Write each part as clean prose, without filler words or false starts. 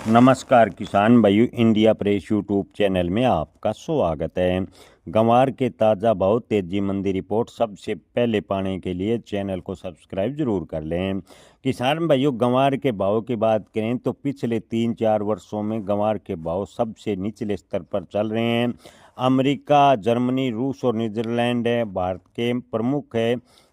नमस्कार किसान भाइयों, इंडिया प्रेस यूट्यूब चैनल में आपका स्वागत है। गंवार के ताज़ा भाव तेजी मंदी रिपोर्ट सबसे पहले पाने के लिए चैनल को सब्सक्राइब जरूर कर लें। किसान भाइयों, गंवार के भाव की बात करें तो पिछले 3-4 वर्षों में गंवार के भाव सबसे निचले स्तर पर चल रहे हैं। अमेरिका, जर्मनी, रूस और नीदरलैंड भारत के प्रमुख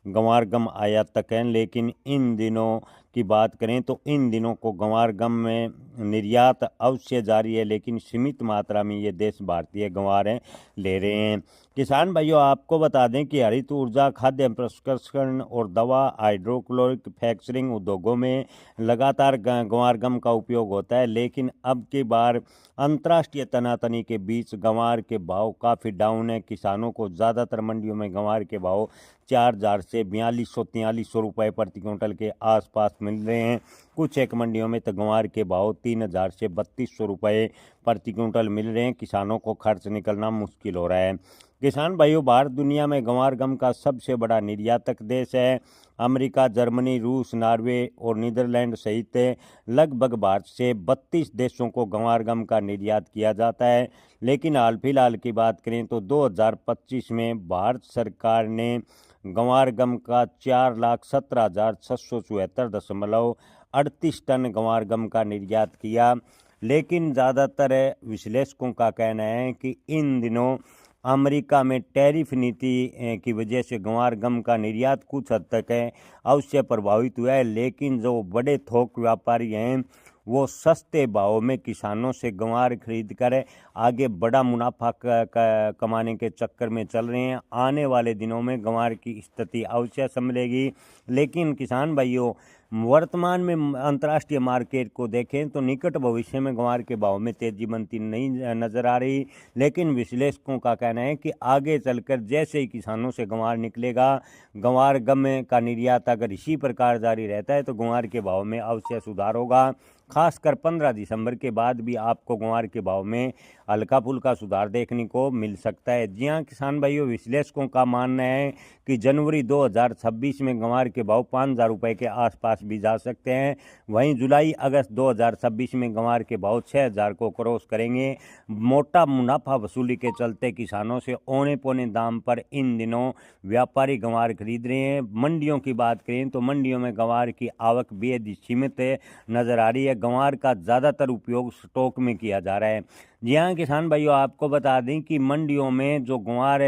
गंवार गम आयातक हैं, लेकिन इन दिनों की बात करें तो इन दिनों को गंवार गम में निर्यात अवश्य जारी है, लेकिन सीमित मात्रा में ये देश भारतीय गंवार ले रहे हैं। किसान भाइयों, आपको बता दें कि हरित ऊर्जा, खाद्य प्रसंस्करण और दवा हाइड्रोक्लोरिक फ्रैक्चरिंग उद्योगों में लगातार गंवार गम का उपयोग होता है, लेकिन अब की बार अंतर्राष्ट्रीय तनातनी के बीच गंवार के भाव काफ़ी डाउन है। किसानों को ज़्यादातर मंडियों में गंवार के भाव 4,000 से 4200-4300 रुपये प्रति क्विंटल के आसपास मिल रहे हैं। कुछ एक मंडियों में तो गंवार के भाव 3,000 से 3200 रुपये प्रति क्विंटल मिल रहे हैं। किसानों को खर्च निकलना मुश्किल हो रहा है। किसान भाइयों, भारत दुनिया में गंवार गम का सबसे बड़ा निर्यातक देश है। अमेरिका, जर्मनी, रूस, नॉर्वे और नीदरलैंड सहित लगभग भारत से 32 देशों को गंवार गम का निर्यात किया जाता है। लेकिन हाल फिलहाल की बात करें तो 2025 में भारत सरकार ने गंवार गम का 4,17,674.38 टन गंवार गम का निर्यात किया। लेकिन ज़्यादातर विश्लेषकों का कहना है कि इन दिनों अमेरिका में टैरिफ नीति की वजह से गंवार गम का निर्यात कुछ हद तक अवश्य प्रभावित हुआ है, लेकिन जो बड़े थोक व्यापारी हैं वो सस्ते भाव में किसानों से गंवार खरीद कर आगे बड़ा मुनाफा कमाने के चक्कर में चल रहे हैं। आने वाले दिनों में गंवार की स्थिति अवश्य संभलेगी। लेकिन किसान भाइयों, वर्तमान में अंतर्राष्ट्रीय मार्केट को देखें तो निकट भविष्य में गंवार के भाव में तेजी बनती नहीं नजर आ रही, लेकिन विश्लेषकों का कहना है कि आगे चलकर जैसे ही किसानों से गंवार निकलेगा, गंवार गम का निर्यात अगर इसी प्रकार जारी रहता है तो गंवार के भाव में अवश्य सुधार होगा। खासकर 15 दिसंबर के बाद भी आपको गंवार के भाव में हल्का फुल्का सुधार देखने को मिल सकता है। जी हाँ किसान भाइयों, विश्लेषकों का मानना है कि जनवरी 2026 में गंवार के भाव 5,000 रुपये के आसपास भी जा सकते हैं। वहीं जुलाई अगस्त 2026 में गंवार के भाव 6,000 को क्रॉस करेंगे। मोटा मुनाफा वसूली के चलते किसानों से औने पौने दाम पर इन दिनों व्यापारी गंवार खरीद रहे हैं। मंडियों की बात करें तो मंडियों में गंवार की आवक बेहद सीमित नजर आ रही है। गंवार का ज़्यादातर उपयोग स्टॉक में किया जा रहा है। जी हाँ किसान भाइयों, आपको बता दें कि मंडियों में जो गंवार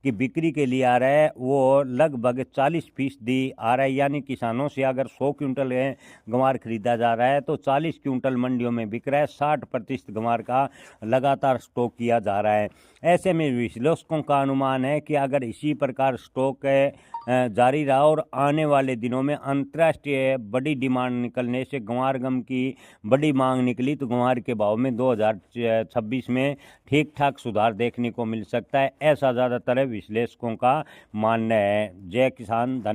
की बिक्री के लिए आ रहा है वो लगभग 40% आ रहा है। यानी किसानों से अगर 100 क्विंटल गंवार खरीदा जा रहा है तो 40 क्विंटल मंडियों में बिक रहा है। 60% गंवार का लगातार स्टॉक किया जा रहा है। ऐसे में विश्लेषकों का अनुमान है कि अगर इसी प्रकार स्टॉक जारी रहा और आने वाले दिनों में अंतर्राष्ट्रीय बड़ी डिमांड निकलने से गंवार गम की बड़ी मांग निकली तो गंवार के भाव में 2026 में ठीक ठाक सुधार देखने को मिल सकता है। ऐसा ज़्यादातर विश्लेषकों का मानना है। जय किसान, धन्यवाद।